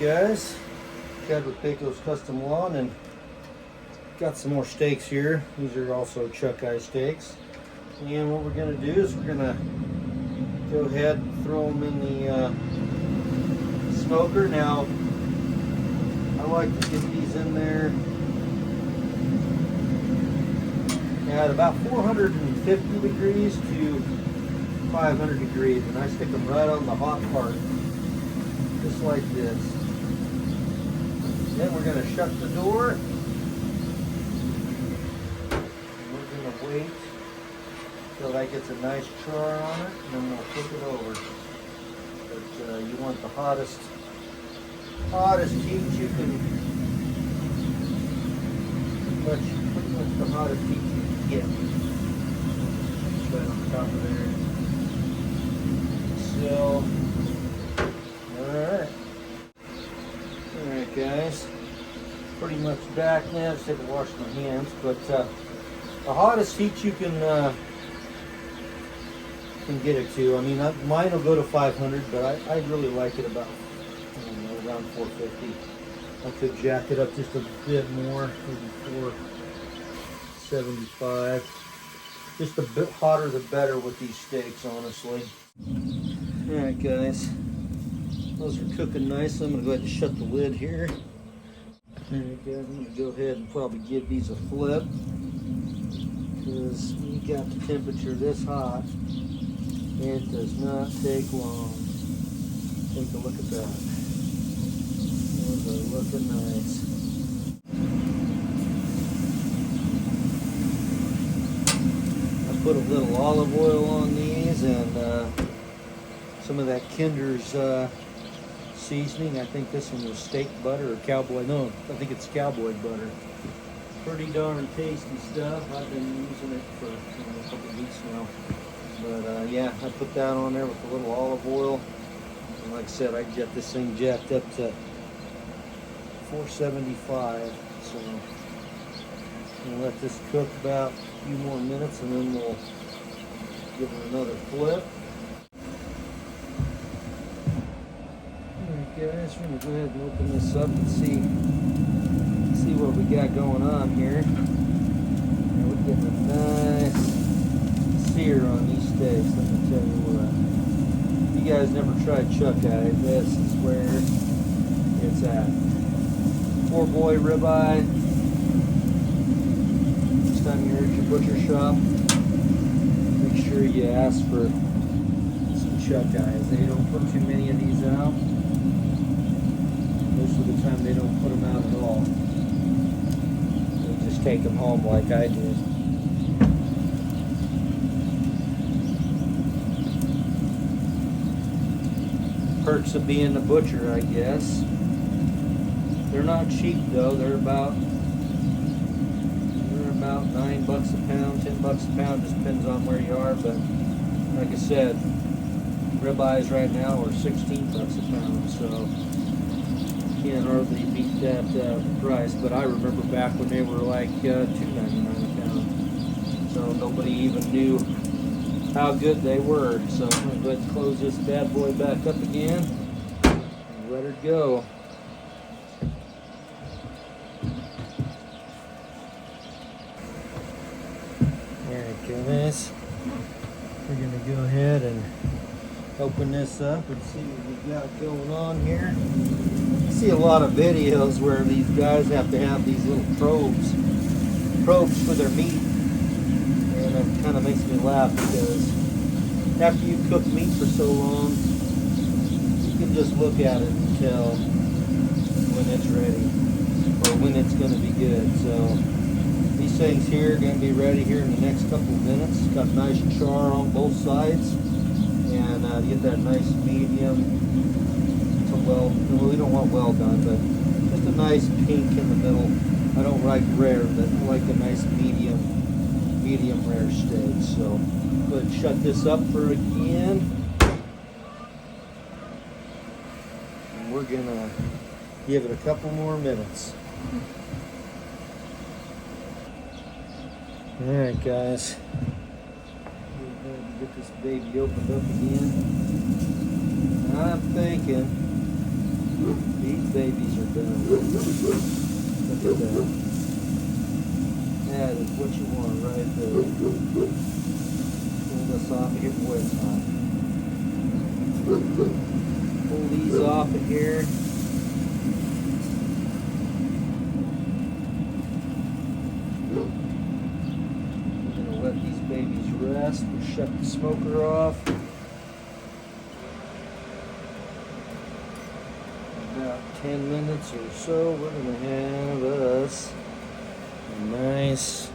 guys, Chad with BAKO'S Custom Lawn, and got some more steaks here. These are also chuck eye steaks. And what we're going to do is we're going to go ahead and throw them in the smoker. Now, I like to get these in there at about 450 degrees to 500 degrees, and I stick them right on the hot part, just like this. Then we're going to shut the door, and we're going to wait till that gets a nice char on it, and then we'll flip it over. But you want the hottest heat you can, pretty much the hottest heat you can get. Right on top of there. So, alright guys, pretty much back now. Just have to wash my hands, but the hottest heat you can get it to. I mean, mine will go to 500, but I really like it about, I don't know, around 450. I could jack it up just a bit more, maybe 475. Just a bit hotter the better with these steaks, honestly. Alright guys, those are cooking nicely. I'm going to go ahead and shut the lid here. Alright guys, I'm going to go ahead and probably give these a flip, because when you got the temperature this hot, it does not take long. Take a look at that. Those are looking nice. Put a little olive oil on these and some of that Kinder's seasoning. I think this one was steak butter or cowboy. No, I think it's cowboy butter. Pretty darn tasty stuff. I've been using it for a couple of weeks now. But yeah, I put that on there with a little olive oil. And like I said, I get this thing jacked up to 475. So we'll let this cook about a few more minutes, and then we'll give it another flip. Alright guys, we're going to go ahead and open this up and see what we got going on here. And we're getting a nice sear on these steaks, let me tell you what. If you guys never tried chuck eye, this is where it's at. Poor boy ribeye. Time you're at your butcher shop, make sure you ask for some chuck eyes. They don't put too many of these out. Most of the time they don't put them out at all. They just take them home like I did. Perks of being a butcher, I guess. They're not cheap though. They're about $9 a pound, $10 a pound, just depends on where you are. But like I said, ribeyes right now are $16 a pound, so you can't hardly beat that price. But I remember back when they were like $2.99 a pound, so nobody even knew how good they were. So I'm going to go ahead and close this bad boy back up again and let her go. Guys, we're going to go ahead and open this up and see what we got going on here. I see a lot of videos where these guys have to have these little probes for their meat, and it kind of makes me laugh, because after you cook meat for so long, you can just look at it and tell when it's ready or when it's going to be good. So these things here are going to be ready here in the next couple of minutes. Got nice char on both sides, and get that nice medium to well, we don't want well done, but just a nice pink in the middle. I don't like rare, but I like a nice medium rare steak. So go ahead and shut this up for again. And we're going to give it a couple more minutes. Alright guys, we're going to get this baby opened up again. I'm thinking These babies are done. Look at that. That is what you want right there. Pull this off of here. Boy, it's hot. Pull these off of here. We're going to let these babies rest. We'll shut the smoker off. About 10 minutes or so, we're going to have us a nice,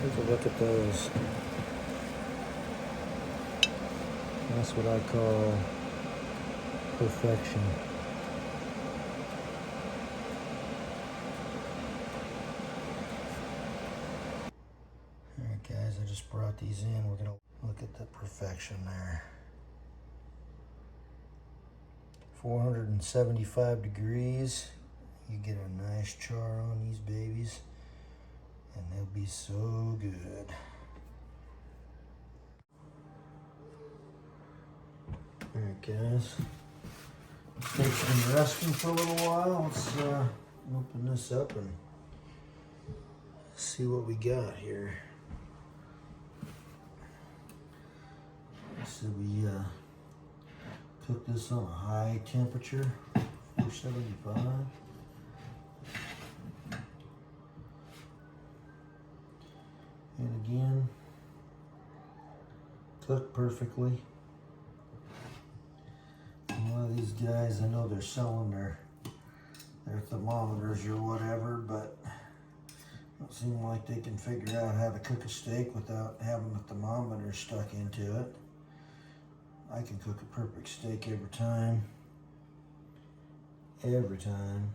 take a look at those. That's what I call perfection. Alright guys, I just brought these in. We're going to look at the perfection there. 475 degrees. You get a nice char on these babies and they'll be so good. Alright guys, they've been resting for a little while. Let's open this up and see what we got here. So we cook this on a high temperature, 475. And again, cooked perfectly. And one of these guys, I know they're selling their thermometers or whatever, but don't seem like they can figure out how to cook a steak without having the thermometer stuck into it. I can cook a perfect steak every time. Every time.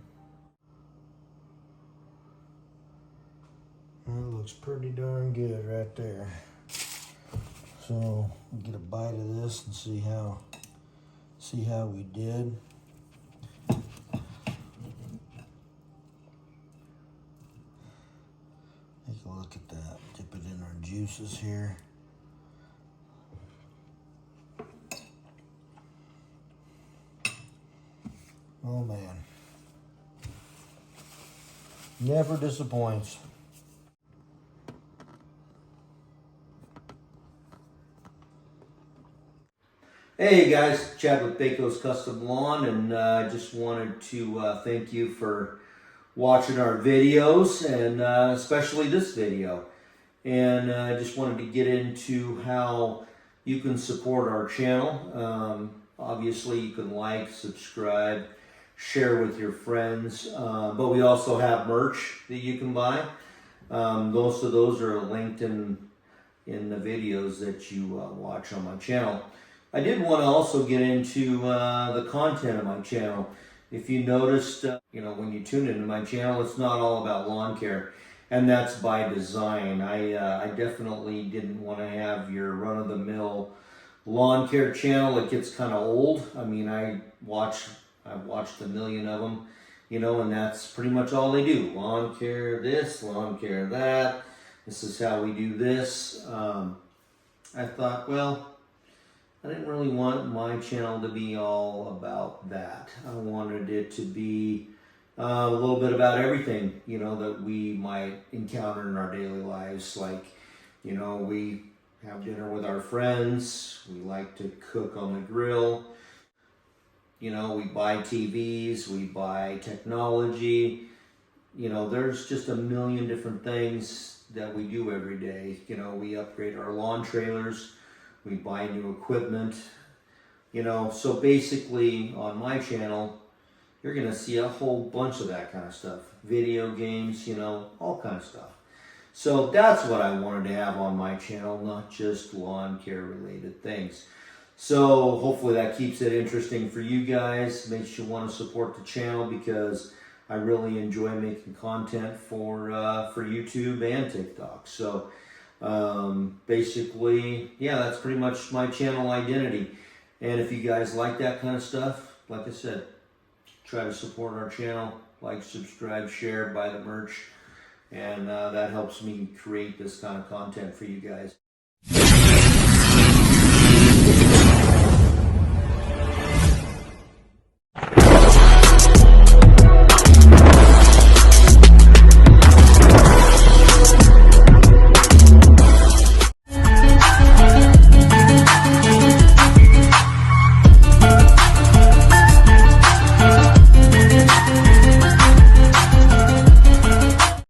Well, it looks pretty darn good right there. So we'll get a bite of this and see how we did. Take a look at that. Dip it in our juices here. Oh man, never disappoints. Hey guys, Chad with BAKO'S Custom Lawn, and I just wanted to thank you for watching our videos, and especially this video. And I just wanted to get into how you can support our channel. Obviously, you can like, subscribe, share with your friends, but we also have merch that you can buy. Most of those are linked in the videos that you watch on my channel. I did want to also get into the content of my channel. If you noticed, when you tune into my channel, it's not all about lawn care, and that's by design. I definitely didn't want to have your run-of-the-mill lawn care channel. It gets kind of old. I mean, I've watched a million of them, and that's pretty much all they do. Lawn care this, lawn care that. This is how we do this. I thought, well, I didn't really want my channel to be all about that. I wanted it to be a little bit about everything, that we might encounter in our daily lives. Like, we have dinner with our friends. We like to cook on the grill. We buy TVs, we buy technology. There's just a million different things that we do every day. We upgrade our lawn trailers, we buy new equipment. So basically on my channel, you're gonna see a whole bunch of that kind of stuff. Video games, all kind of stuff. So that's what I wanted to have on my channel, not just lawn care related things. So hopefully that keeps it interesting for you guys, makes you want to support the channel, because I really enjoy making content for YouTube and TikTok. So basically, yeah, that's pretty much my channel identity. And if you guys like that kind of stuff, like I said, try to support our channel, like, subscribe, share, buy the merch, and that helps me create this kind of content for you guys.